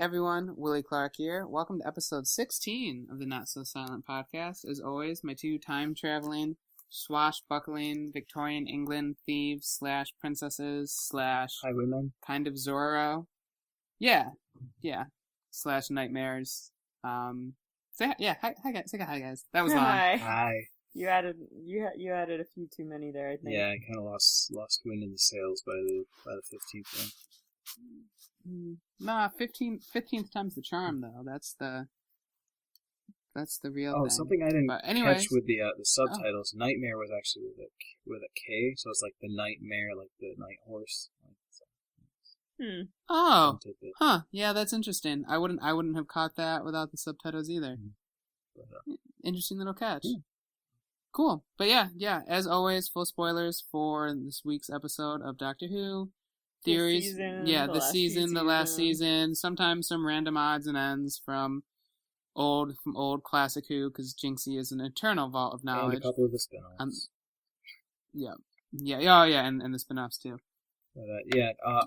everyone, Willie Clark here. Welcome to episode 16 of the Not So Silent podcast. As always, my two time-traveling, swashbuckling, Victorian England thieves slash princesses slash Highwaymen. kind of Zorro. Yeah, slash nightmares. Hi guys. Say hi guys. That was long. Hi. You added a few too many there, I think. Yeah, I kind of lost wind in the sails by the 15th one. Nah, 15th time's the charm, though. That's the real thing. Oh, something I didn't anyways, catch with the subtitles. Oh. Nightmare was actually with a K, so it's like the nightmare, like the night horse. Oh, huh? Yeah, that's interesting. I wouldn't have caught that without the subtitles either. Mm-hmm. Interesting little catch. Yeah. Cool, but yeah. As always, full spoilers for this week's episode of Doctor Who. Theories, the last season, sometimes some random odds and ends from old classic Who, because Jinxie is an eternal vault of knowledge. And a couple of the spin-offs. And the spin-offs too. But,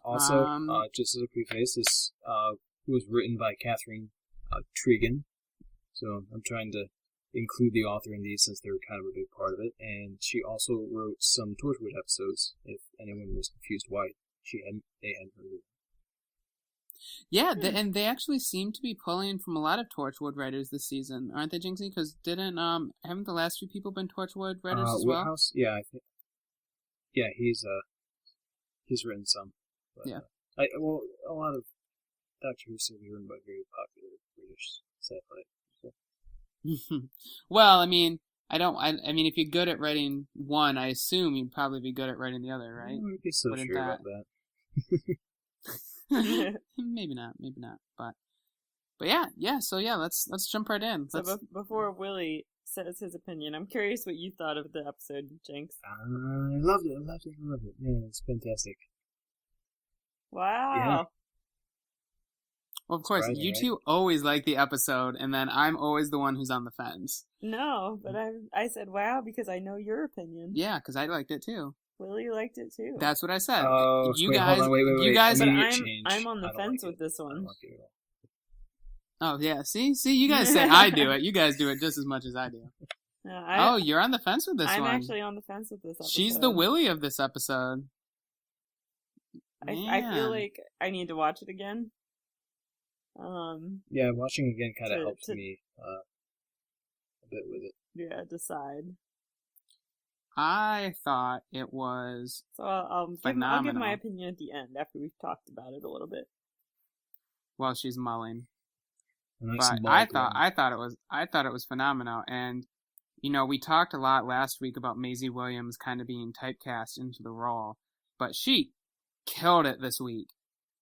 also, just as a preface, this was written by Catherine Tregan, so I'm trying to include the author in these since they're kind of a big part of it, and she also wrote some Torchwood episodes, if anyone was confused why. They hadn't heard of it. Yeah, and they actually seem to be pulling from a lot of Torchwood writers this season, aren't they, Jinxie? Because haven't the last few people been Torchwood writers as well? Whithouse? Yeah, I think. Yeah, he's written some. But, yeah. A lot of Doctor Who series are written by very popular British sci-fi. Well, I mean, if you're good at writing one, I assume you'd probably be good at writing the other, right? I wouldn't be so sure about that. Maybe not, but yeah. So yeah, let's jump right in. Before Willie says his opinion, I'm curious what you thought of the episode, Jinx. I loved it. Yeah, it's fantastic. Wow. Yeah. Well, of course, you two always like the episode, and then I'm always the one who's on the fence. No, but I said wow because I know your opinion. Yeah, because I liked it too. Willie liked it too. That's what I said. Oh, you guys. But I'm on the fence with this one. Oh yeah, see, you guys say I do it. You guys do it just as much as I do. You're on the fence with this one. I'm actually on the fence with this episode. She's the Willie of this episode. I feel like I need to watch it again. Yeah, watching again kind of helps me a bit with it. Yeah, decide. I thought it was so I'll give my opinion at the end after we've talked about it a little bit. While she's mulling. Nice, but I thought it was phenomenal, and we talked a lot last week about Maisie Williams kind of being typecast into the role, but she killed it this week.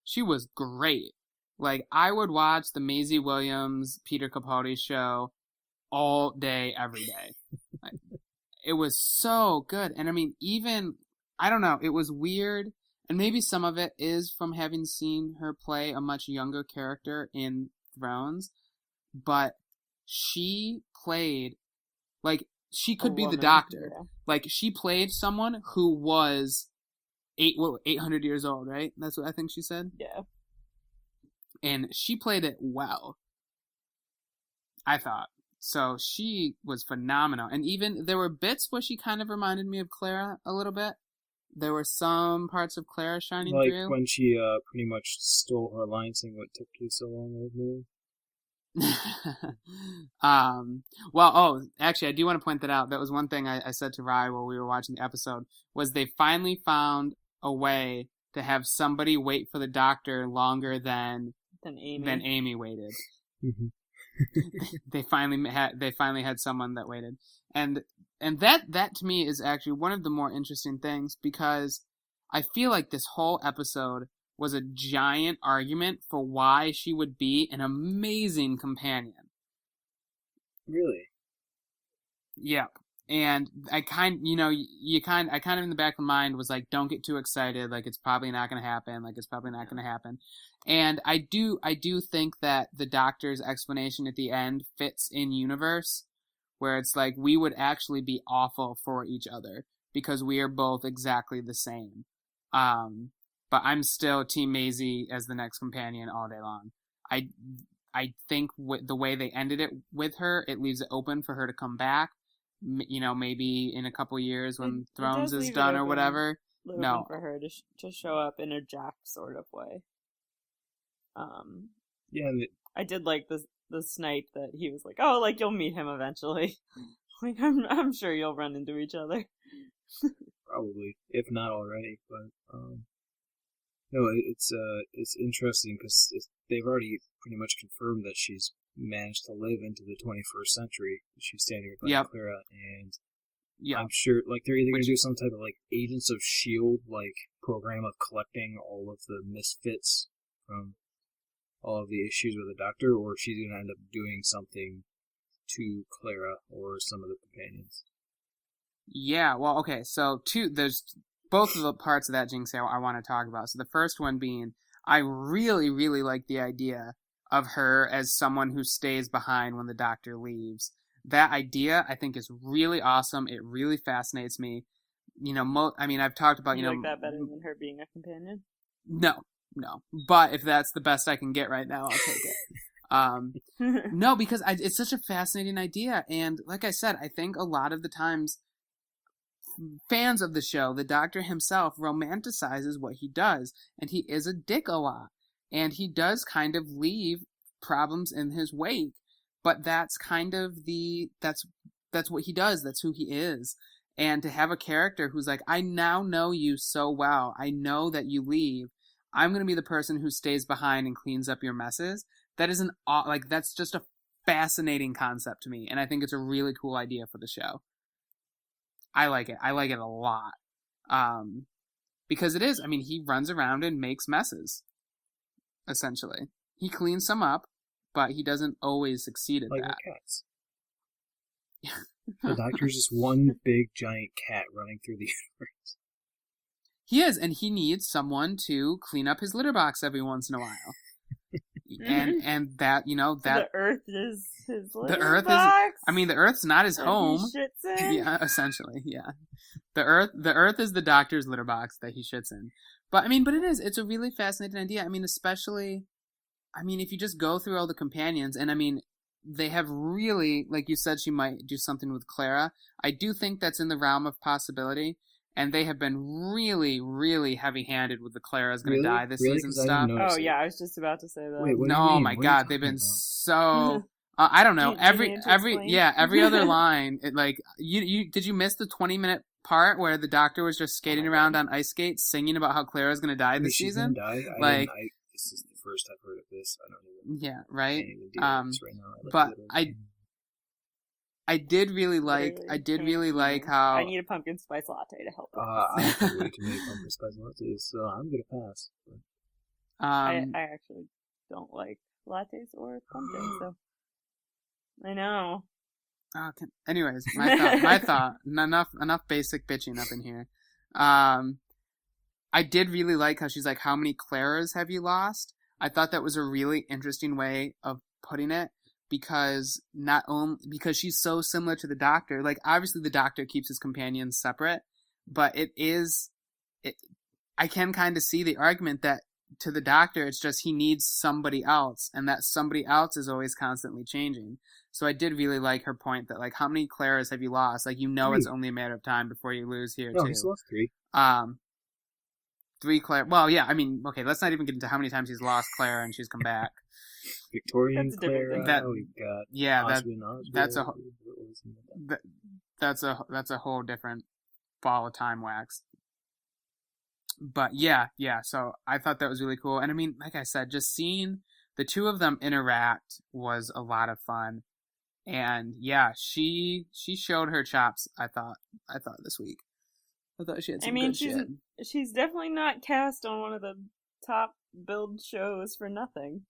She was great. Like, I would watch the Maisie Williams, Peter Capaldi show all day, every day. It was so good. And I mean, I don't know, it was weird. And maybe some of it is from having seen her play a much younger character in Thrones. But she played, like, she could be the Doctor. Yeah. Like, she played someone who was 800 years old, right? That's what I think she said? Yeah. And she played it well, I thought. So she was phenomenal. And even there were bits where she kind of reminded me of Clara a little bit. There were some parts of Clara shining through. Like when she pretty much stole her line saying what took you so long with me. Actually, I do want to point that out. That was one thing I said to Rye while we were watching the episode, was they finally found a way to have somebody wait for the Doctor longer than Amy waited. They finally had someone that waited, and that to me is actually one of the more interesting things, because I feel like this whole episode was a giant argument for why she would be an amazing companion. Really? Yep. And I kind of in the back of my mind was like, don't get too excited. Like, it's probably not going to happen. And I do think that the Doctor's explanation at the end fits in universe, where it's like, we would actually be awful for each other because we are both exactly the same. But I'm still Team Maisie as the next companion all day long. I think the way they ended it with her, it leaves it open for her to come back. Maybe in a couple years when Thrones is done or whatever. No, for her to show up in a Jack sort of way. Yeah, I did like the snipe that he was like, oh, like you'll meet him eventually. Like I'm sure you'll run into each other. Probably, if not already. But no, it's interesting because they've already pretty much confirmed that she's managed to live into the 21st century. She's standing with Clara, and I'm sure like they're either going to do some type of like Agents of S.H.I.E.L.D. like program of collecting all of the misfits from all of the issues with the Doctor, or she's going to end up doing something to Clara or some of the companions. Yeah, well, okay, so there's both of the parts of that Jinx I want to talk about. So the first one being, I really, really like the idea of her as someone who stays behind when the Doctor leaves. That idea, I think, is really awesome. It really fascinates me. I've talked about, like that better than her being a companion? No. But if that's the best I can get right now, I'll take it. No, because it's such a fascinating idea. And like I said, I think a lot of the times fans of the show, the Doctor himself romanticizes what he does. And he is a dick a lot. And he does kind of leave problems in his wake. But that's kind of that's what he does. That's who he is. And to have a character who's like, I now know you so well. I know that you leave. I'm going to be the person who stays behind and cleans up your messes. That is that's just a fascinating concept to me. And I think it's a really cool idea for the show. I like it. I like it a lot. Because it is, he runs around and makes messes. Essentially. He cleans some up, but he doesn't always succeed at like that. Like cats. The Doctor's just one big giant cat running through the universe. He is, and he needs someone to clean up his litter box every once in a while. and that, that... The Earth is his litter the Earth box? the Earth's not his home. He shits in? Yeah, essentially, yeah. The Earth is the Doctor's litter box that he shits in. But it's a really fascinating idea. Especially, if you just go through all the companions, and they have really, like you said, she might do something with Clara. I do think that's in the realm of possibility. And they have been really, really heavy-handed with the Clara's going to die this season stuff. Oh, yeah, I was just about to say that. Wait, no, my God, they've been so... I don't know. Every other line, did you miss the 20-minute part where the Doctor was just skating around on ice skates, singing about how Clara's going to die this season? Die? This is the first I've heard of this. I don't even. Yeah, right. Can't even deal with this right now. But I did really like how... I need a pumpkin spice latte to help. I have way too many pumpkin spice lattes, so I'm going to pass. I actually don't like lattes or pumpkin, so... I know. Anyways, my thought. Enough basic bitching up in here. I did really like how she's like, how many Claras have you lost? I thought that was a really interesting way of putting it. Because she's so similar to the Doctor. Like, obviously the Doctor keeps his companions separate, but I can kind of see the argument that to the Doctor, it's just he needs somebody else, and that somebody else is always constantly changing. So I did really like her point that, like, how many Claras have you lost? Like, 3. It's only a matter of time before you lose here, too. He's lost 3. 3 Clara. Well, yeah, okay, let's not even get into how many times he's lost Clara and she's come back. Victorian Clara. That's a whole different ball of time wax. But yeah. So I thought that was really cool, and like I said, just seeing the two of them interact was a lot of fun. And yeah, she showed her chops. I thought this week. I thought she had some good shit. She's definitely not cast on one of the top billed shows for nothing.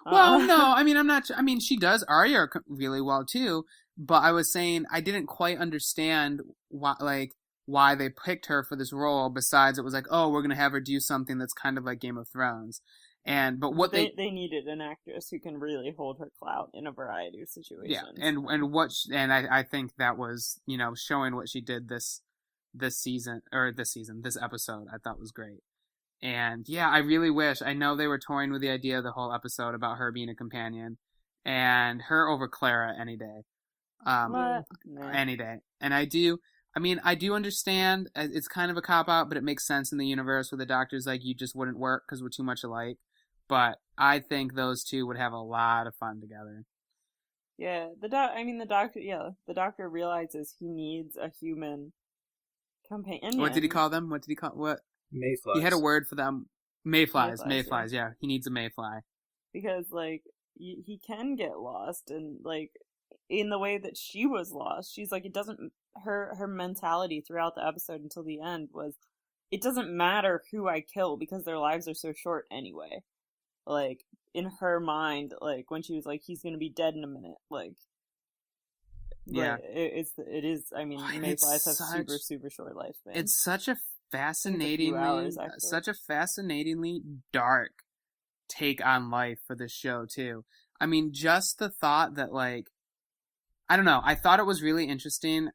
Well, no, I'm not. She does Arya really well too. But I was saying I didn't quite understand why they picked her for this role. Besides, it was like, oh, we're gonna have her do something that's kind of like Game of Thrones. But what they needed an actress who can really hold her clout in a variety of situations. Yeah, and I think that was showing what she did this episode I thought was great. And yeah, I really wish. I know they were toying with the idea the whole episode about her being a companion, and her over Clara any day. What? Any day. And I do understand it's kind of a cop-out, but it makes sense in the universe where the doctor's like, you just wouldn't work because we're too much alike. But I think those two would have a lot of fun together. Yeah, the doctor realizes he needs a human companion. What did he call them? What? Mayflies. He had a word for them. Mayflies, yeah. He needs a mayfly. Because, like, he can get lost, and, like, in the way that she was lost, she's like, it doesn't, her mentality throughout the episode until the end was, it doesn't matter who I kill because their lives are so short anyway. Like, in her mind, like, when she was like, he's gonna be dead in a minute, like, yeah, mayflies have super, super short lifespan. It's such a fascinatingly dark take on life for this show, too. I mean, just the thought that, like, I don't know, I thought it was really interesting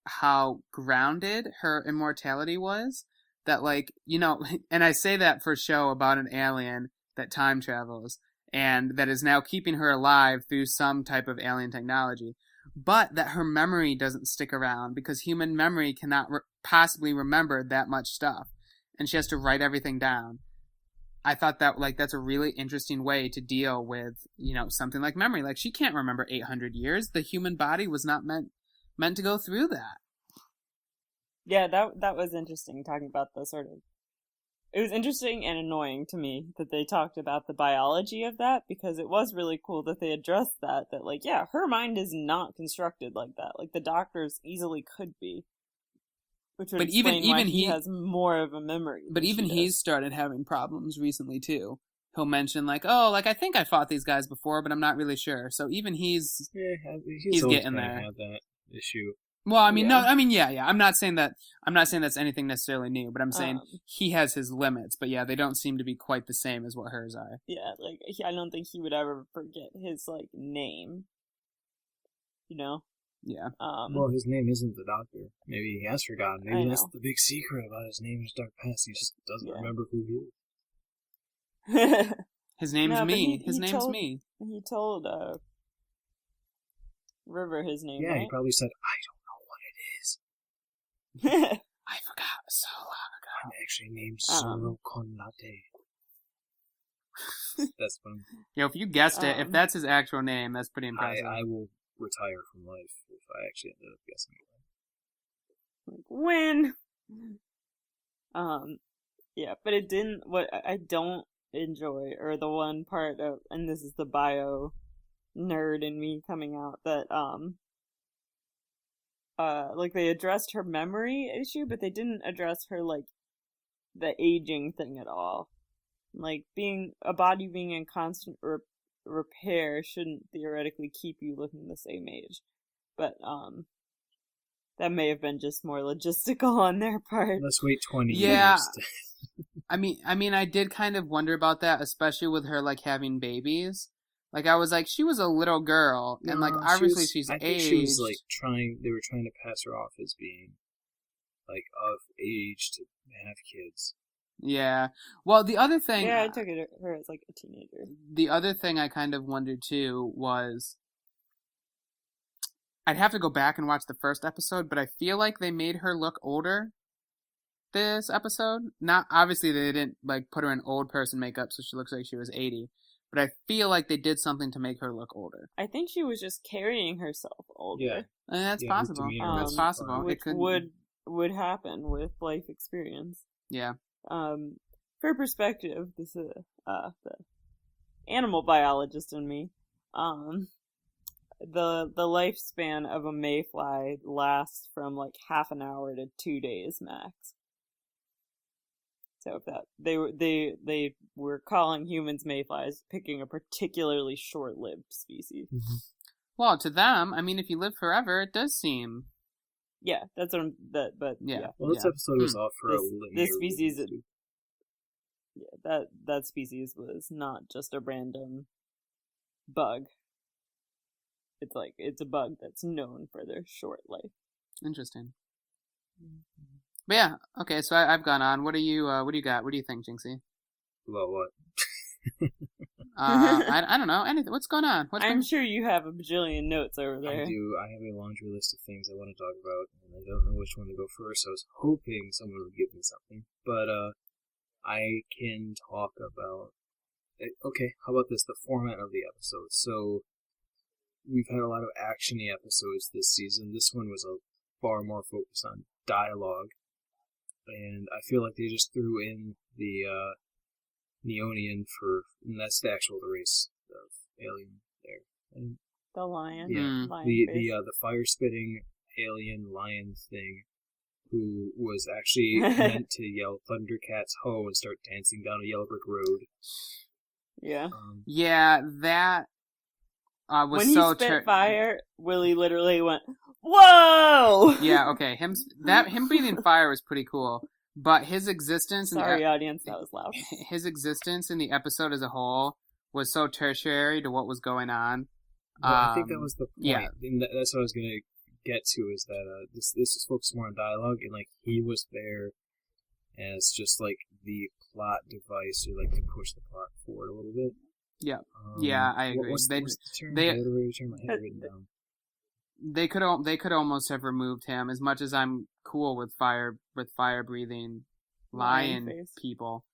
how grounded her immortality was, that, like, you know, and I say that for a show about an alien that time travels, and that is now keeping her alive through some type of alien technology, but that her memory doesn't stick around, because human memory cannot possibly remember that much stuff, and she has to write everything down. I thought that, like, that's a really interesting way to deal with, you know, something like memory. Like, she can't remember 800 years. The human body was not meant to go through that. Yeah, that was interesting, talking about the sort of... It was interesting and annoying to me that they talked about the biology of that, because it was really cool that they addressed that, like, yeah, her mind is not constructed like that. Like, the doctor's easily could be. Which would explain why he has more of a memory. But even he's started having problems recently, too. He'll mention, like, oh, like, I think I fought these guys before, but I'm not really sure. So even he's getting there. Had that issue. Well, I mean, yeah. I'm not saying that's anything necessarily new, but I'm saying he has his limits. But yeah, they don't seem to be quite the same as what hers are. Yeah, like, I don't think he would ever forget his, like, name. You know? Yeah. Well, his name isn't the doctor. Maybe he has forgotten. Maybe that's the big secret about his name, his dark past. He just doesn't remember who he is. His name's me. His name's me. He told River his name, yeah, right? He probably said, I don't know what it is. I forgot so long ago. I'm actually named Solo Conlate. That's funny. Yo, if you guessed it, if that's his actual name, that's pretty impressive. I will retire from life if I actually ended up guessing it. When? Yeah, but it didn't. What I don't enjoy, or the one part of, and this is the bio nerd in me coming out, that like, they addressed her memory issue, but they didn't address her, like, the aging thing at all. Like, a body being in constant repair shouldn't theoretically keep you looking the same age, but that may have been just more logistical on their part. Let's wait 20 years. I mean, I did kind of wonder about that, especially with her, like, having babies. Like, I was like, she was a little girl, and, like, obviously she's aged. I think she was, like, they were trying to pass her off as being, like, of age to have kids. Yeah. Well, the other thing... Yeah, I took her as, like, a teenager. The other thing I kind of wondered, too, was... I'd have to go back and watch the first episode, but I feel like they made her look older this episode. Not, obviously, they didn't, like, put her in old person makeup so she looks like she was 80. But I feel like they did something to make her look older. I think she was just carrying herself older. Yeah. And that's possible. That's possible. Which would happen with life experience. Yeah. For perspective, this is the animal biologist in me. The lifespan of a mayfly lasts from, like, half an hour to 2 days max. So if that they were calling humans mayflies, picking a particularly short-lived species. Mm-hmm. Well, to them, I mean, if you live forever, it does seem. Yeah, that's what but yeah. Well, this episode was off for this species. Yeah, that species was not just a random bug. It's a bug that's known for their short life. Interesting. But yeah, okay. So I've gone on. What do you got? What do you think, Jinxie? About what? I don't know anything. What's going on? I'm sure you have a bajillion notes over there. I do. I have a laundry list of things I want to talk about, and I don't know which one to go first. I was hoping someone would give me something, but I can talk about. Okay, how about this? The format of the episode. So we've had a lot of actiony episodes this season. This one was a far more focused on dialogue, and I feel like they just threw in the Neonian and that's the actual race of alien there. And, the lion. Yeah, lion the fire spitting alien lion thing, who was actually meant to yell "Thundercats ho" and start dancing down a yellow brick road. Yeah. Yeah, that was when so. When he spit fire, Willie literally went, "Whoa!" Yeah, okay. Him breathing fire was pretty cool. But his existence... Sorry, audience, that was loud. His existence in the episode as a whole was so tertiary to what was going on. Well, I think that was the point. Yeah. And that's what I was going to get to, is that this is focused more on dialogue, and like he was there as just like the plot device, or like to push the plot forward a little bit. Yeah. Yeah, I agree. What's the term? I had it written down. They could almost have removed him, as much as I'm cool with fire breathing lion people.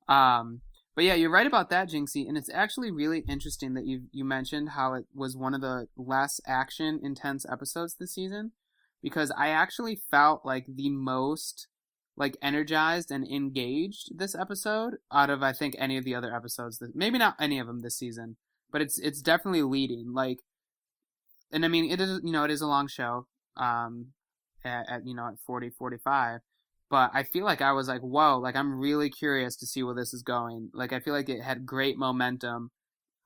But yeah, you're right about that, Jinxie, and it's actually really interesting that you mentioned how it was one of the less action intense episodes this season, because I actually felt like the most like energized and engaged this episode out of I think any of the other episodes. Maybe not any of them this season, but it's definitely leading. Like, and I mean it is a long show, at 40-45. But I feel like I was like, whoa, like I'm really curious to see where this is going. Like I feel like it had great momentum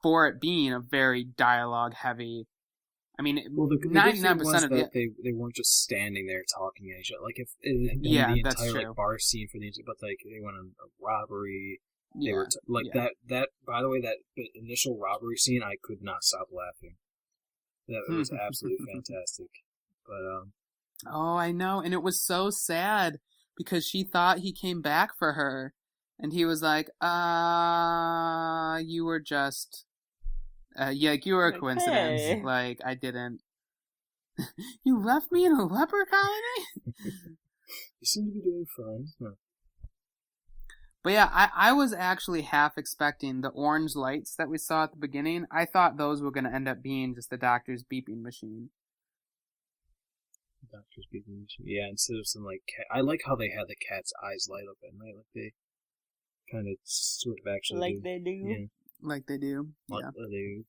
for it being a very dialogue heavy. I mean, well, the 99% of that they weren't just standing there talking at each other. Like if it had been the entire like bar scene for the, but like they went on a robbery. They were that. By the way, that initial robbery scene, I could not stop laughing. That was absolutely fantastic. But oh, I know, and it was so sad because she thought he came back for her, and he was like, you were just, you were a coincidence. Hey. Like, I didn't. You left me in a leper colony? You seem to be doing fine. Huh. But yeah, I was actually half expecting the orange lights that we saw at the beginning. I thought those were going to end up being just the doctor's beeping machine. Doctor's beeping machine. Yeah, instead of some like cat. I like how they had the cat's eyes light up at night, like they kind of sort of actually like do. they do. Yeah. Like they do. Like yeah. They do.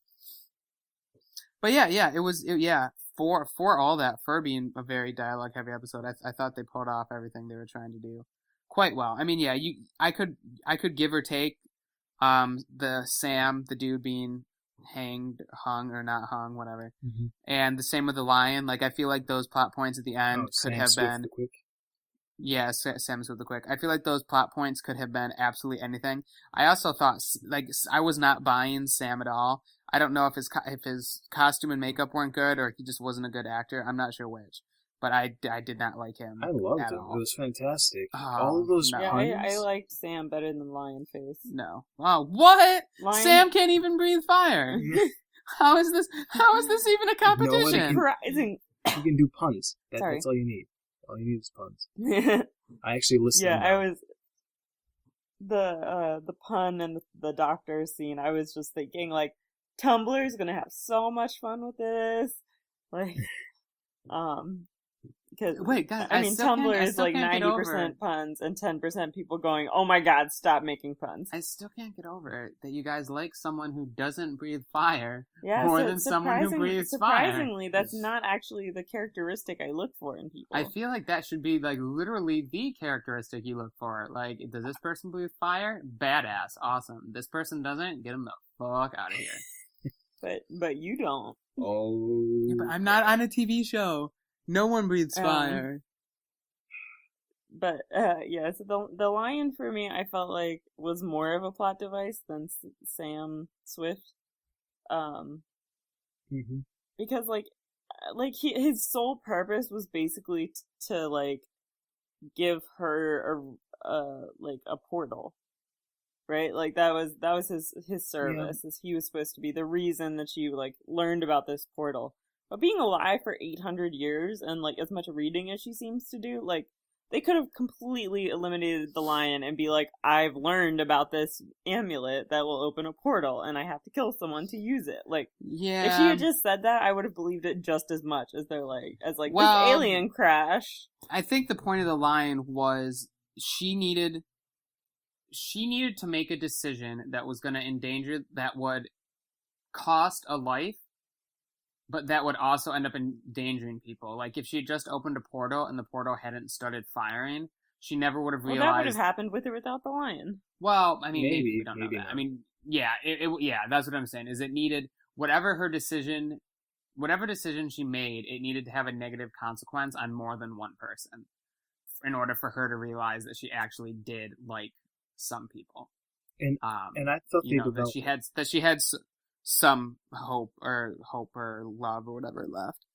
But yeah, it was for all that, for being a very dialogue heavy episode, I thought they pulled off everything they were trying to do quite well. I mean, yeah, I could give or take the Sam, the dude being hung or not hung, whatever. Mm-hmm. And the same with the lion. Like I feel like those plot points at the end could have been the quick. Yeah, Sam's with the quick. I feel like those plot points could have been absolutely anything. I also thought, like, I was not buying Sam at all. I don't know if his costume and makeup weren't good or he just wasn't a good actor. I'm not sure which. But I did not like him. I loved at it. all. It was fantastic. Oh, all of those Yeah, puns. I liked Sam better than Lion Face. No. Oh, what? Lion... Sam can't even breathe fire. How is this even a competition? Surprising. You can do puns. Sorry. That's all you need. All you need is puns. I actually listened. Yeah, I was the pun and the doctor scene. I was just thinking like, Tumblr's gonna have so much fun with this. Like, because wait, guys, I mean, Tumblr is like 90% puns and 10% people going, "Oh my god, stop making puns." I still can't get over it that you guys like someone who doesn't breathe fire more than someone who breathes fire. Surprisingly, that's not actually the characteristic I look for in people. I feel like that should be like literally the characteristic you look for. Like, does this person breathe fire? Badass, awesome. This person doesn't. Get them the fuck out of here. But you don't. Oh. Yeah, but I'm not on a TV show. No one breathes fire. But yeah, so the lion for me, I felt like was more of a plot device than Sam Swift, because like his sole purpose was basically to like give her a portal, right? Like that was his service. Yeah. He was supposed to be the reason that she like learned about this portal. But being alive for 800 years and like as much reading as she seems to do, like they could have completely eliminated the lion and be like, I've learned about this amulet that will open a portal and I have to kill someone to use it. Like, yeah. If she had just said that, I would have believed it just as much as this alien crash. I think the point of the lion was she needed to make a decision that was going to that would cost a life, but that would also end up endangering people. Like, if she had just opened a portal and the portal hadn't started firing, she never would have realized... Well, that would have happened with her without the lion. Well, I mean, maybe we don't know that. Not. I mean, yeah, yeah, that's what I'm saying, is it needed... Whatever decision she made, it needed to have a negative consequence on more than one person in order for her to realize that she actually did like some people. And I thought they developed... that she had some hope or love or whatever left.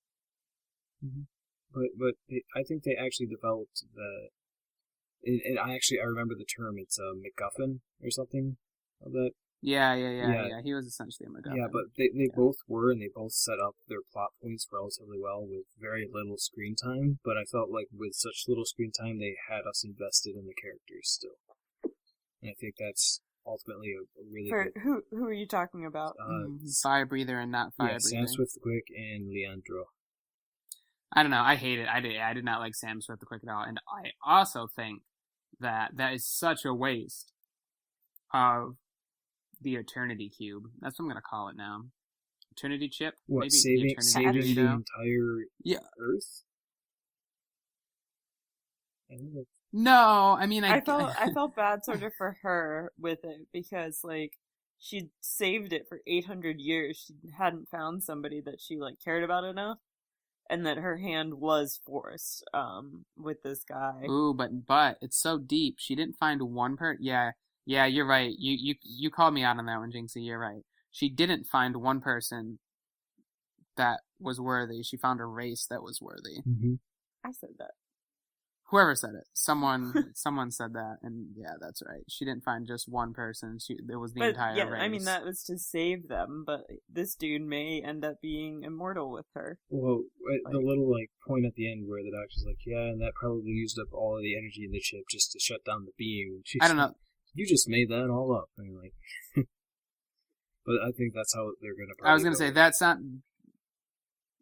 Mm-hmm. But I think they actually developed and I remember the term. It's a MacGuffin or something of that. Yeah. He was essentially a MacGuffin. Yeah, but they both were, and they both set up their plot points relatively well with very little screen time. But I felt like with such little screen time, they had us invested in the characters still. And I think that's ultimately a really good... Who are you talking about? Fire breather and not fire breather. Sam Swift the Quick and Leandro. I don't know. I hate it. I did not like Sam Swift the Quick at all, and I also think that is such a waste of the Eternity Cube. That's what I'm gonna call it now. Eternity Chip. What? Maybe saving the entire Earth? No, I mean, I felt bad sort of for her with it because like she'd saved it for 800 years. She hadn't found somebody that she like cared about enough, and that her hand was forced with this guy. Ooh, but it's so deep. She didn't find one Yeah, you're right. You called me out on that one, Jinxie. You're right. She didn't find one person that was worthy. She found a race that was worthy. Mm-hmm. I said that. Whoever said it. Someone said that, and yeah, that's right. She didn't find just one person. It was the entire race. I mean, that was to save them, but this dude may end up being immortal with her. Well, the little point at the end where the doctor's like, yeah, and that probably used up all of the energy in the chip just to shut down the beam. I don't know. You just made that all up. And you're like... But I think that's how they're going to... I was going to say, that's not...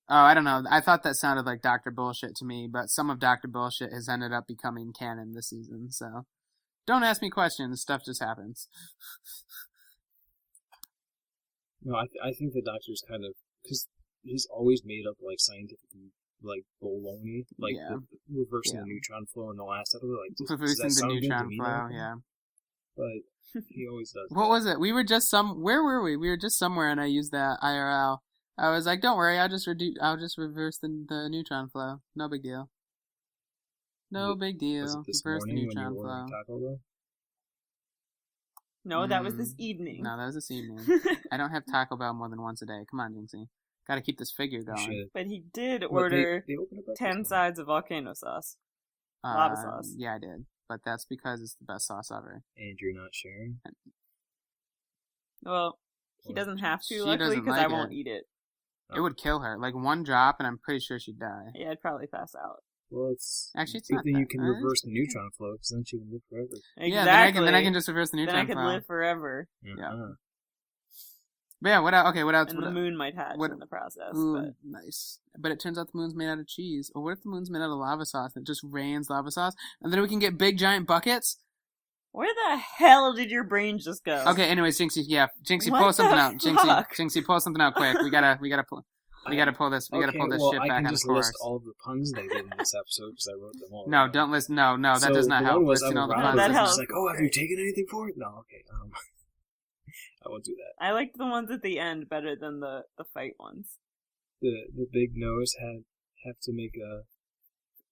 Oh, I don't know. I thought that sounded like Dr. Bullshit to me, but some of Dr. Bullshit has ended up becoming canon this season, so... Don't ask me questions. Stuff just happens. No, I think the Doctor's kind of... Because he's always made up, scientific, baloney. Reversing the neutron flow in the last episode. Reversing the neutron flow, yeah. But he always does. What was it? We were just where were we? We were just somewhere, and I used that IRL. I was like, "Don't worry, I'll just reverse the neutron flow. No big deal. No big deal. Was it this reverse morning the neutron when you flow." Taco Bell? No, that was this evening. No, that was this evening. I don't have Taco Bell more than once a day. Come on, Jinxie. Got to keep this figure going. But he did order 10 sides of volcano sauce. Lava sauce. Yeah, I did. But that's because it's the best sauce ever. And you're not sharing? Well, he doesn't have to, luckily, because I won't eat it. It would kill her. One drop, and I'm pretty sure she'd die. Yeah, I'd probably pass out. Well, it's... Actually, it's good not thing you can reverse the neutron flow, because then she can live forever. Exactly. Yeah, then I can just reverse the neutron flow. Then I can live forever. Yeah. But yeah, what else? And the moon might hatch in the process. Ooh, nice. But it turns out the moon's made out of cheese. Or what if the moon's made out of lava sauce and it just rains lava sauce? And then we can get big giant buckets? Where the hell did your brain just go? Okay, anyways, Jinxie, pull something out. Jinxie, pull something out quick. We gotta pull this. We gotta pull this shit back on the course. I can just list all of the puns they did in this episode because I wrote them all. No, don't list. No, that does not help. Listing all the puns. That helps. Like, have you taken anything for it? No, okay. I won't do that. I liked the ones at the end better than the fight ones. The big nose have to make a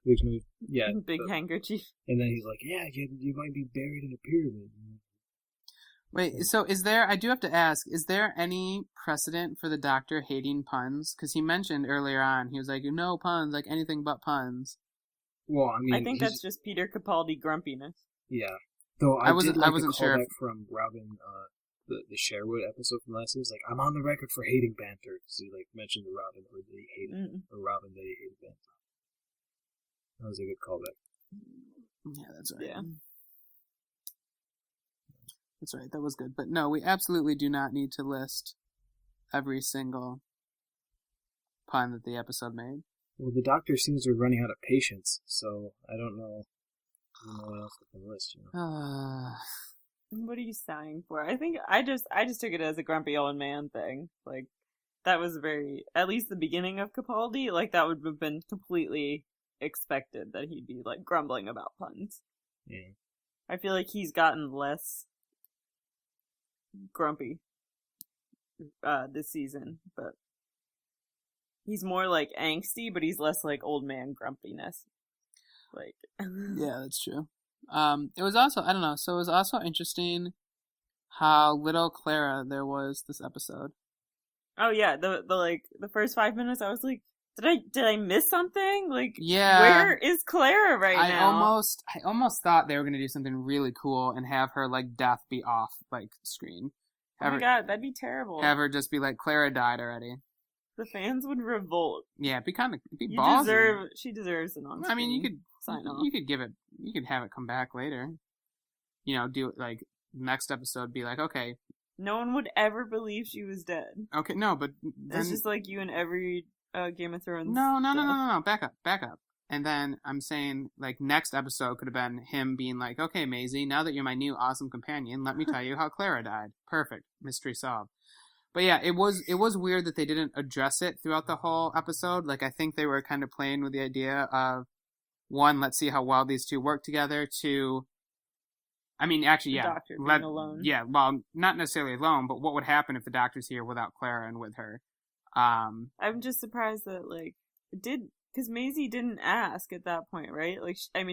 big nose. Yeah, big handkerchief. And then he's like, "Yeah, you might be buried in a pyramid." Wait, so I do have to ask, is there any precedent for the Doctor hating puns? Because he mentioned earlier on, he was like, no puns, anything but puns. Well, I mean, I think that's just Peter Capaldi grumpiness. Yeah. Though I wasn't sure if... from Robin, the Sherwood episode from last week. Like, I'm on the record for hating banter. Because he, mentioned the Robin, or that he hated, or Robin that he hated banter. That was a good callback. Yeah, that's right. Yeah. That's right, that was good. But no, we absolutely do not need to list every single pun that the episode made. Well, the doctor seems to be running out of patience, so I don't know what else we can list, What are you sighing for? I think I just took it as a grumpy old man thing. Like, that was at least the beginning of Capaldi, that would have been completely expected that he'd be, grumbling about puns. Yeah. I feel like he's gotten less grumpy this season, but he's more angsty, but he's less old man grumpiness. Yeah, that's true. It was also, I don't know, so it was also interesting how little Clara there was this episode. Oh yeah, the first 5 minutes I was like, did I miss something? Yeah, where is Clara now? I almost thought they were gonna do something really cool and have her death be off screen. Oh my god, that'd be terrible. Have her just be Clara died already. The fans would revolt. Yeah, it'd be ballsy. She deserves an on-screen. I mean, you could sign off. You could have it come back later. Do it next episode. Be okay. No one would ever believe she was dead. Okay, no, but then it's just you in every Game of Thrones. No. Back up. And then I'm saying next episode could have been him being okay, Maisie, now that you're my new awesome companion, let me tell you how Clara died. Perfect, mystery solved. But yeah, it was weird that they didn't address it throughout the whole episode. I think they were kind of playing with the idea of, one, let's see how well these two work together. Two, I mean, actually, yeah, doctor being alone. Yeah, well, not necessarily alone, but what would happen if the doctor's here without Clara and with her? I'm just surprised that because Maisie didn't ask at that point, right?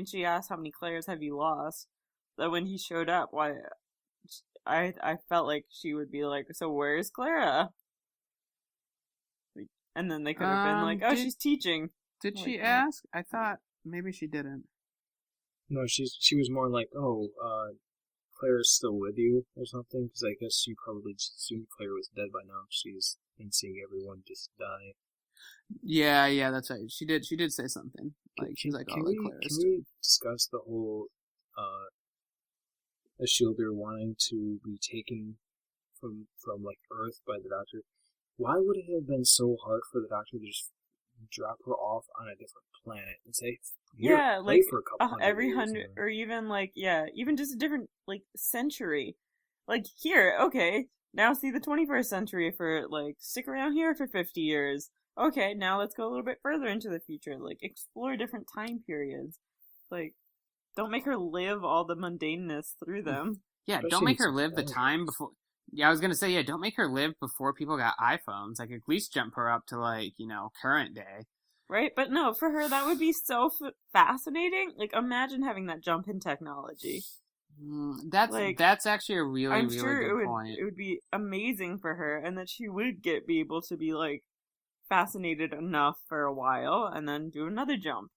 She asked how many Claras have you lost. But when he showed up, why? I felt like she would be so where's Clara? And then they could have been she's teaching. Did she ask? I thought maybe she didn't. No, she was more Clara's still with you or something, because I guess you probably just assumed Clara was dead by now. She's been seeing everyone just die. Yeah, that's right. She did say something. She's can we discuss the whole a Shielder wanting to be taken from Earth by the Doctor? Why would it have been so hard for the Doctor to just drop her off on a different planet and say, play for a couple every 100, or even even just a different century. Here, okay, now see the 21st century for stick around here for 50 years. Okay, now let's go a little bit further into the future. Explore different time periods. Don't make her live all the mundaneness through them. Yeah, especially don't make her live the time before. Yeah, I was gonna say, don't make her live before people got iPhones. At least jump her up to current day. Right, but no, for her that would be so fascinating. Imagine having that jump in technology. That's actually a really, I'm really sure good point. It would be amazing for her, and that she would be able to be fascinated enough for a while, and then do another jump.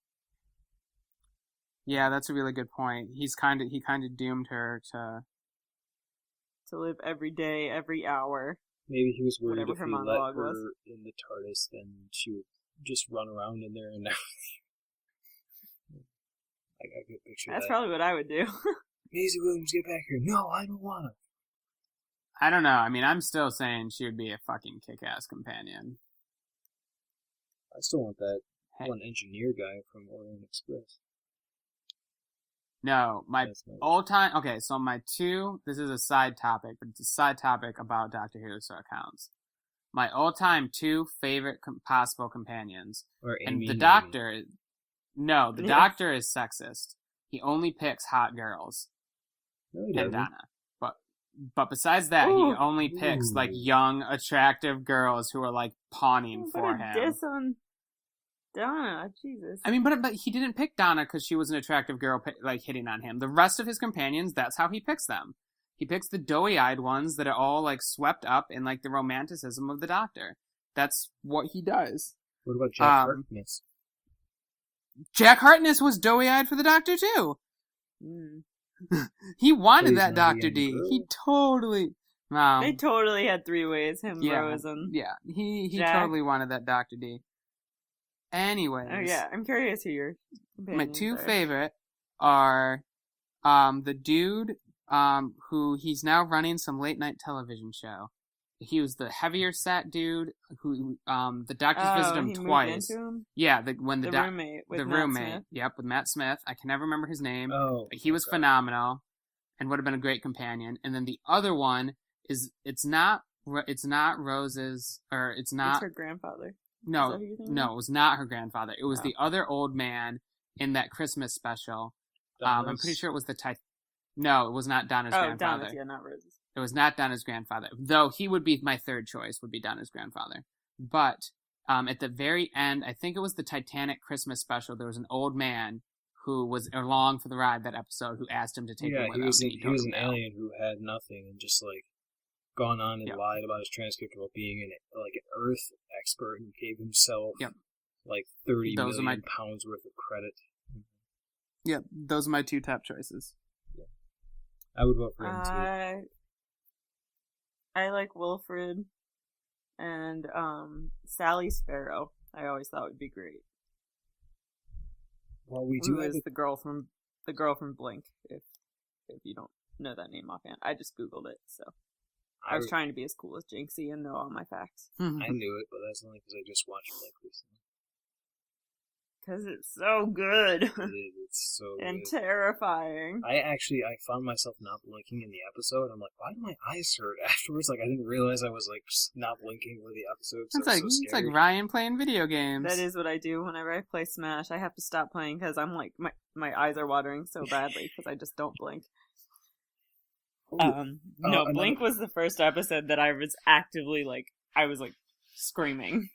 Yeah, that's a really good point. He kind of doomed her to live every day, every hour. Maybe he was worried if her he let monologue her was. in the TARDIS, then she would just run around in there and I could picture That's probably what I would do. Maisie Williams, get back here. No, I don't want to. I don't know. I mean, I'm still saying she would be a fucking kick-ass companion. I still want that one engineer guy from Orient Express. No, my all-time... Okay, so my two... This is a side topic, but it's a side topic about Doctor Who, so it counts. My all-time two favorite possible companions. And the Doctor... No, the Doctor is sexist. He only picks hot girls. No, he and Donna. But besides that, he only picks, young, attractive girls who are, pawning for him. Diss on Donna, Jesus. I mean, but he didn't pick Donna because she was an attractive girl, hitting on him. The rest of his companions, that's how he picks them. He picks the doughy-eyed ones that are all, swept up in, the romanticism of the Doctor. That's what he does. What about Jack Harkness? Jack Harkness was doughy-eyed for the Doctor, too. Mm. He wanted that Dr. D. He totally... They totally had three ways, him, yeah, Rose, and he Jack. totally wanted that Dr. D. Anyways. Oh, yeah, I'm curious who your my two are. favorite are the dude who he's now running some late-night television show. He was the heavier set dude who the doctors visited him twice. Moved into him? Yeah, when the roommate with Matt Smith. Yep, with Matt Smith. I can never remember his name. Oh, he was phenomenal and would have been a great companion. And then the other one is it's not Rose's, or it's not. It's her grandfather. No, it was not her grandfather. It was the other old man in that Christmas special. I'm pretty sure it was No, it was not Donna's grandfather. Donna's, yeah, not Rose's. It was not Donna's grandfather, though he would be my third choice, would be Donna's grandfather. But at the very end, I think it was the Titanic Christmas special, there was an old man who was along for the ride that episode who asked him to take him with him. He was an alien who had nothing and just, like, gone on and lied about his transcript about being an Earth expert and gave himself, like, 30 million pounds worth of credit. Yep, those are my two top choices. Yeah. I would vote for him, too. I like Wilfred and Sally Sparrow. I always thought would be great. Well, we do have the girl from Blink. If you don't know that name offhand, I just googled it. So I was trying to be as cool as Jinxie and know all my facts. I knew it, but that's only because I just watched Blink recently. Because it's so good. It is. It's so and good. terrifying. I found myself not blinking in the episode. I'm like, why do my eyes hurt afterwards? Like, I didn't realize I was, like, not blinking for the episode. It's like Ryane playing video games. That is what I do whenever I play Smash. I have to stop playing because I'm like, my eyes are watering so badly because I just don't blink. Blink was the first episode that I was actively, like, screaming.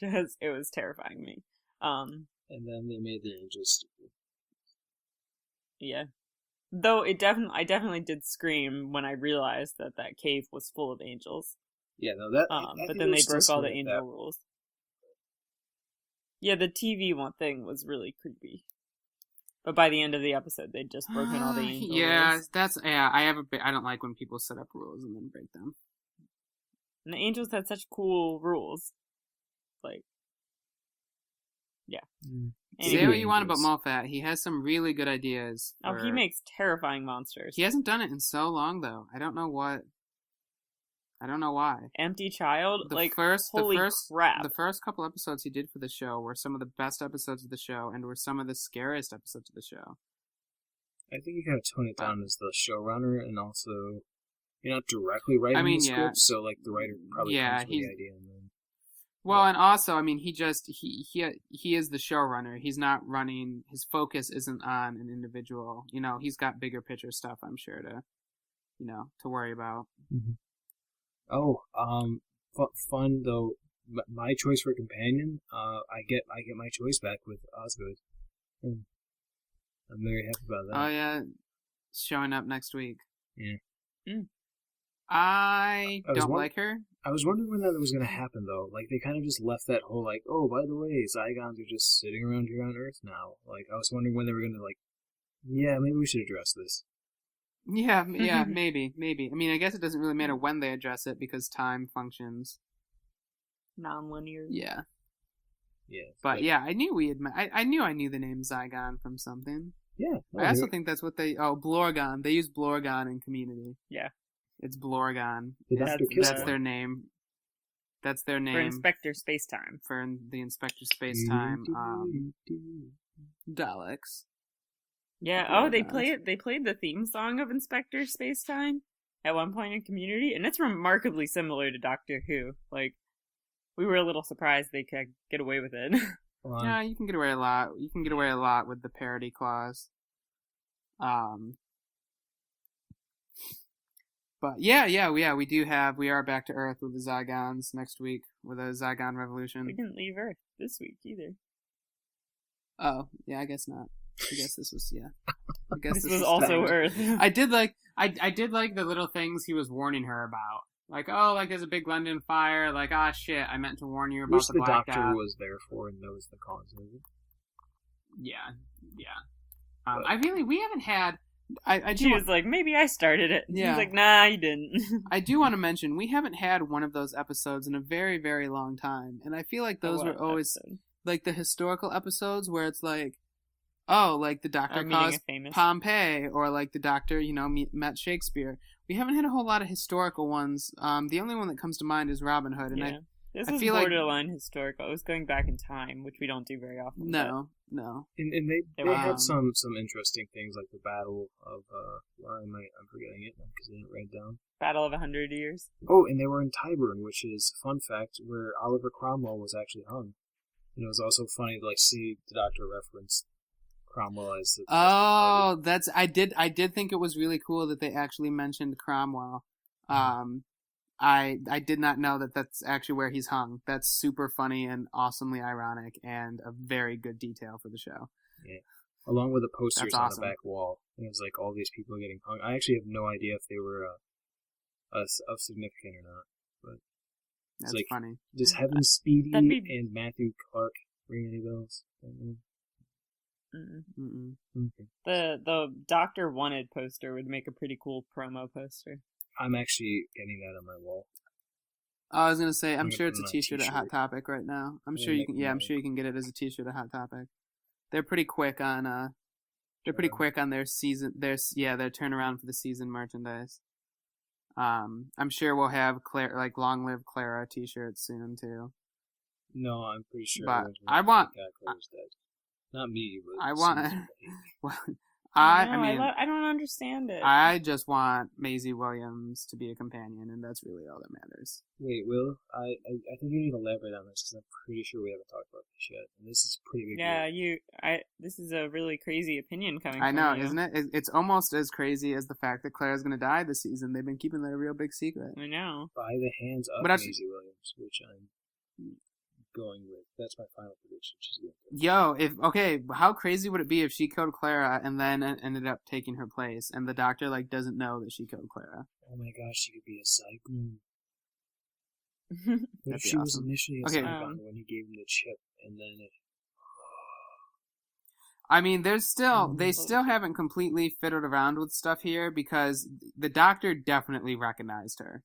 Because it was terrifying me. And then they made the angels stupid. Yeah. Though I definitely did scream when I realized that cave was full of angels. Yeah, no, that. But then they broke all the angel rules. Yeah, the TV thing was really creepy. But by the end of the episode, they'd just broken all the angel rules. I don't like when people set up rules and then break them. And the angels had such cool rules. Like, yeah. Say what you want about Moffat. He has some really good ideas. He makes terrifying monsters. He hasn't done it in so long, though. I don't know why. Empty Child? Holy crap. The first couple episodes he did for the show were some of the best episodes of the show and were some of the scariest episodes of the show. I think you gotta tone it down as the showrunner, and also you're not directly writing the script, so like the writer probably comes with the idea. And then, well, and also, I mean, he is the showrunner. He's not running. His focus isn't on an individual. You know, he's got bigger picture stuff, I'm sure, to worry about. Mm-hmm. Oh, fun though. My choice for companion, I get my choice back with Osgood. I'm very happy about that. Oh yeah, showing up next week. Yeah. I don't like her. I was wondering when that was going to happen, though. Like, they kind of just left that whole, like, oh, by the way, Zygons are just sitting around here on Earth now. Like, I was wondering when they were going to, like, yeah, maybe we should address this. Yeah, maybe. I mean, I guess it doesn't really matter when they address it, because time functions non-linear. Yeah. Yeah. But, yeah, I knew I knew the name Zygon from something. Yeah. I also think that's what Blorgon. They use Blorgon in Community. Yeah. It's Blorgon. That's their name. That's their name. For Inspector Spacetime. For the Inspector Spacetime Daleks. Yeah. They played the theme song of Inspector Spacetime at one point in Community, and it's remarkably similar to Doctor Who. Like, we were a little surprised they could get away with it. Yeah, you can get away a lot. You can get away a lot with the parody clause. But we are back to Earth with the Zygons next week with a Zygon revolution. We didn't leave Earth this week either. Oh, yeah, I guess not. I guess this was, I guess this was also Earth. I did like the little things he was warning her about. Like, oh, like there's a big London fire. Like, ah, shit, I meant to warn you about the blackout. Doctor was there for and knows the cause of it. Yeah. I feel like we haven't had. She was like, maybe I started it. Yeah. He's like, nah, you didn't. I do want to mention we haven't had one of those episodes in a very, very long time, and I feel like those were always like the historical episodes where it's like, oh, like the Doctor caused Pompeii, or like the Doctor, met Shakespeare. We haven't had a whole lot of historical ones. The only one that comes to mind is Robin Hood, and this is borderline historical. It was going back in time, which we don't do very often. No. And they had some interesting things like the Battle of I'm forgetting it because I didn't write it down. Battle of 100 Years. Oh, and they were in Tyburn, which is fun fact where Oliver Cromwell was actually hung. And it was also funny to see the Doctor reference Cromwell as the I did think it was really cool that they actually mentioned Cromwell. I did not know that that's actually where he's hung. That's super funny and awesomely ironic and a very good detail for the show. Yeah. Along with the posters on the back wall. It was like all these people getting hung. I actually have no idea if they were of significant or not. But that's like, funny. Does Heaven Speedy and Matthew Clark ring any bells? Okay. The Doctor Wanted poster would make a pretty cool promo poster. I'm actually getting that on my wall. Oh, I was gonna say, I'm sure it's a T-shirt at Hot Topic right now. I'm sure you can. Yeah, I'm sure you can get it as a T-shirt at Hot Topic. They're pretty quick on. They're pretty quick on their season. Their turnaround for the season merchandise. I'm sure we'll have Long Live Clara T-shirts soon too. No, I'm pretty sure. But I want. Not me, but I want. I don't understand it. I just want Maisie Williams to be a companion, and that's really all that matters. Wait, Will? I think you need to elaborate on this because I'm pretty sure we haven't talked about this yet, and this is pretty big. Yeah, this is a really crazy opinion coming. I know, from you. Isn't it? It's almost as crazy as the fact that Claire's going to die this season. They've been keeping that a real big secret. I know. By the hands of Maisie Williams, which I'm going with. That's my final prediction. She's going to. How crazy would it be if she killed Clara and then ended up taking her place, and the Doctor doesn't know that she killed Clara? Oh my gosh, she could be a Cyclone. What if she was initially a Cyclone when he gave him the chip, and then it... I mean, they still haven't completely fiddled around with stuff here because the Doctor definitely recognized her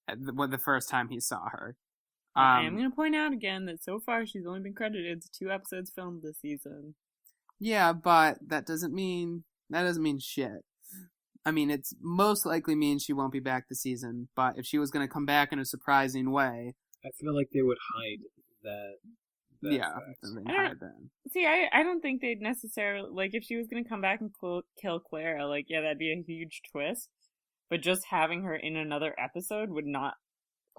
the first time he saw her. I am going to point out again that so far she's only been credited to 2 episodes filmed this season. Yeah, but that doesn't mean shit. I mean, it's most likely means she won't be back this season, but if she was going to come back in a surprising way... I feel like they would hide that hide that. See, I don't think they'd necessarily... if she was going to come back and kill Clara, that'd be a huge twist. But just having her in another episode would not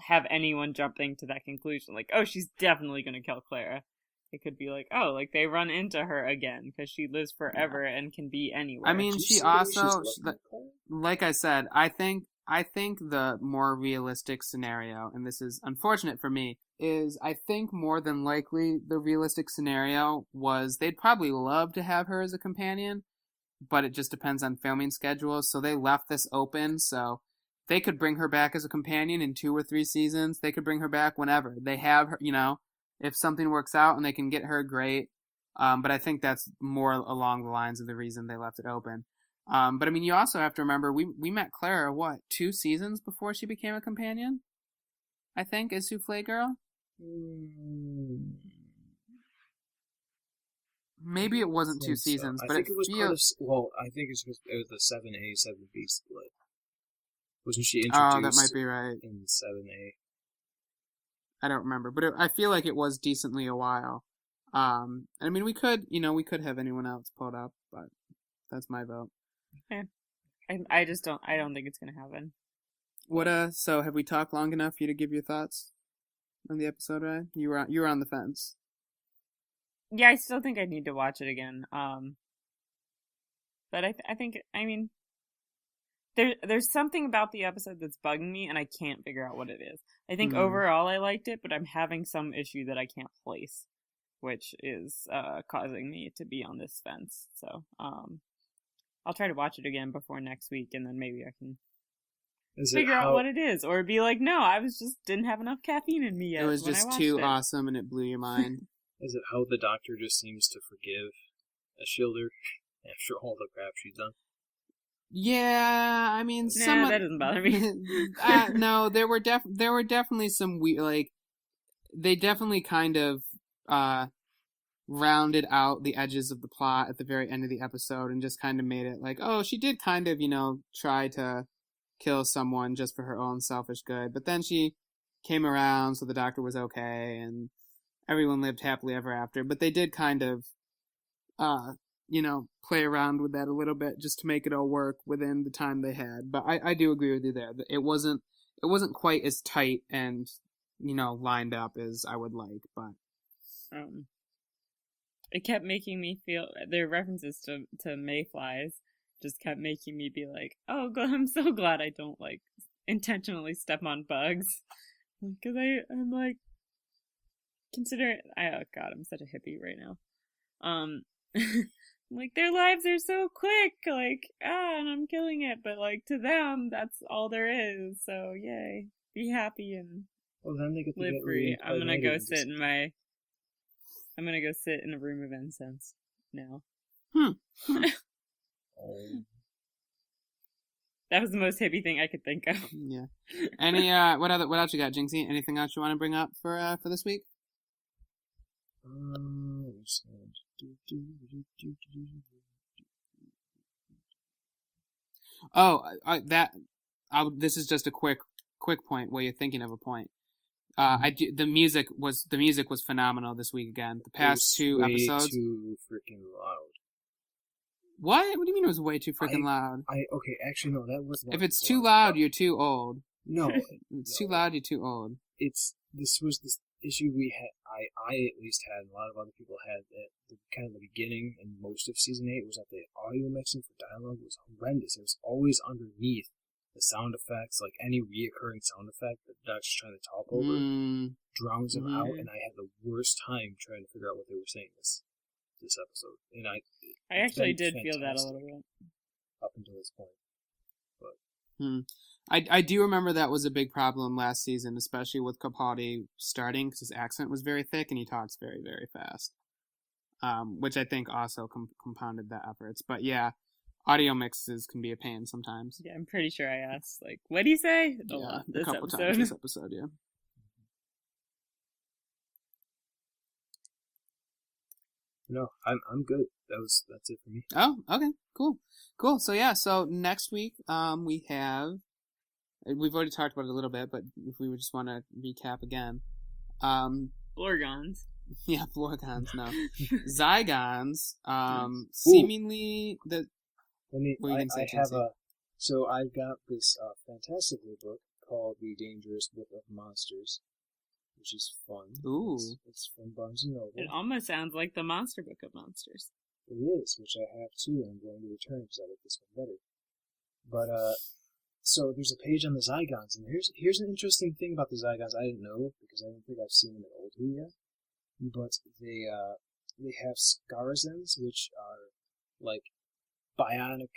have anyone jumping to that conclusion. She's definitely going to kill Clara. It could be they run into her again because she lives forever and can be anywhere. I mean, she also, like I said, I think the more realistic scenario, and this is unfortunate for me, is I think more than likely the realistic scenario was they'd probably love to have her as a companion, but it just depends on filming schedules. So they left this open, so they could bring her back as a companion in 2 or 3 seasons. They could bring her back whenever. They have her, if something works out and they can get her, great. But I think that's more along the lines of the reason they left it open. But I mean, you also have to remember, we met Clara, 2 seasons before she became a companion? I think, as Souffle Girl? Maybe it wasn't 2 seasons, but it was I think it was the 7A, 7B split. Wasn't she introduced? Oh, that might be right. In 7A. I don't remember, but I feel like it was decently a while. I mean, we could have anyone else pulled up, but that's my vote. Yeah. I don't think it's gonna happen. So have we talked long enough for you to give your thoughts on the episode, right? You were on the fence. Yeah, I still think I need to watch it again. But I think, There's something about the episode that's bugging me, and I can't figure out what it is. I think overall I liked it, but I'm having some issue that I can't place, which is causing me to be on this fence. So I'll try to watch it again before next week, and then maybe I can figure out what it is, or be like, no, I didn't have enough caffeine in me yet. It was just too awesome, and it blew your mind. Is it how the Doctor just seems to forgive shielder after all the crap she's done. Yeah, I mean, that doesn't bother me. No, there were definitely some weird, like, they definitely kind of rounded out the edges of the plot at the very end of the episode and just kind of made it like, oh, she did kind of, try to kill someone just for her own selfish good, but then she came around, so the doctor was okay, and everyone lived happily ever after. But they did kind of, play around with that a little bit just to make it all work within the time they had. But I do agree with you there. It wasn't quite as tight and, lined up as I would like, but. It kept making me feel, their references to mayflies just kept making me be like, oh, I'm so glad I don't, like, intentionally step on bugs. Because I'm like, oh god, I'm such a hippie right now. Like, their lives are so quick, like, and I'm killing it, but, like, to them, that's all there is, so, yay. Be happy and then they get to live free. I'm gonna go sit in a room of incense now. That was the most hippie thing I could think of. Yeah. Any what else you got, Jinxie? Anything else you want to bring up for this week? This is just a quick point while you're thinking of a point. The music was phenomenal this week again. The past two episodes. Too freaking loud. What? What do you mean it was way too freaking loud? Okay, actually no, that was. If it's too loud, you're too old. No, if it's too loud, you're too old. This was this issue we had. I at least had, and a lot of other people had at the kind of the beginning and most of season 8 was that the audio mixing for dialogue was horrendous. It was always underneath the sound effects, like any reoccurring sound effect that the doctor's trying to talk over drowns them out, and I had the worst time trying to figure out what they were saying this episode. And I actually did feel that a little bit up until this point. But I do remember that was a big problem last season, especially with Capaldi starting, because his accent was very thick and he talks very, very fast, which I think also compounded the efforts. But yeah, audio mixes can be a pain sometimes. Yeah, I'm pretty sure I asked, like, what did he say? A couple times this episode, yeah. No, I'm good. That's it for me. Oh, okay, cool. So yeah, so next week we've already talked about it a little bit, but if we would just want to recap again, Blorgons. Yeah, Blorgons. No, Zygons. Seemingly the. So I've got this fantastic new book called The Dangerous Book of Monsters, which is fun. Ooh. It's from Barnes & Noble. It almost sounds like the Monster Book of Monsters. It is, which I have too, and I'm going to return because I like this one better. But, so there's a page on the Zygons, and here's an interesting thing about the Zygons I didn't know, because I don't think I've seen them in Old Who yet. But they have Scarazens, which are, like, bionic,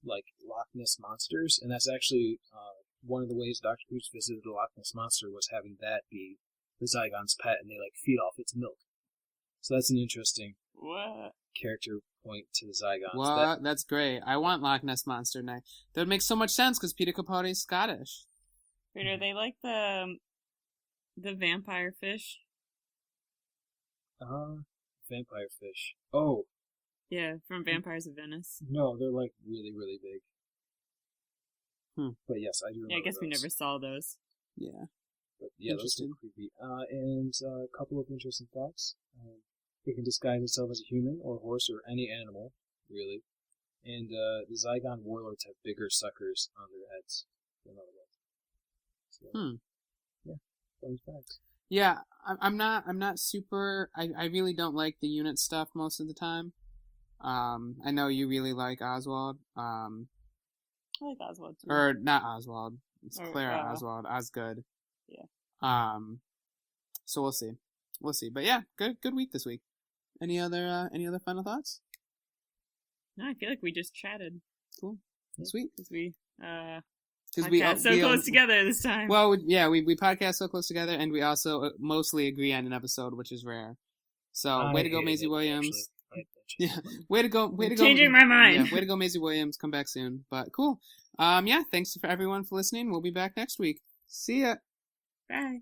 like, Loch Ness monsters, and that's actually one of the ways Dr. Who's visited the Loch Ness monster was having that be the Zygon's pet, and they like feed off its milk. So that's an interesting character point to the Zygons. What? That's great. I want Loch Ness monster now. That would make so much sense because Peter Capaldi's Scottish. Wait, are they like the vampire fish? Vampire fish. Oh. Yeah, from Vampires of Venice. No, they're like really, really big. But yes, I do remember I guess those. we never saw those. Yeah. But yeah, those are creepy. And a couple of interesting facts. It can disguise itself as a human or horse or any animal, really. And the Zygon warlords have bigger suckers on their heads than other ones. So, yeah, fun facts. Yeah, I'm not super. I really don't like the unit stuff most of the time. I know you really like Oswald. I like Oswald too. Or not Oswald. It's Clara Oswald. Osgood. Yeah. So we'll see. But yeah, good week this week. Any other final thoughts? No, I feel like we just chatted. Cool. Sweet. Because we podcast so close together this time. Well, yeah, we podcast so close together, and we also mostly agree on an episode, which is rare. So way to go, Maisie Williams. Yeah, way to go! Way to go! Changing my mind. Yeah, way to go, Maisie Williams. Come back soon. But cool. Yeah, thanks for everyone for listening. We'll be back next week. See ya. Bye.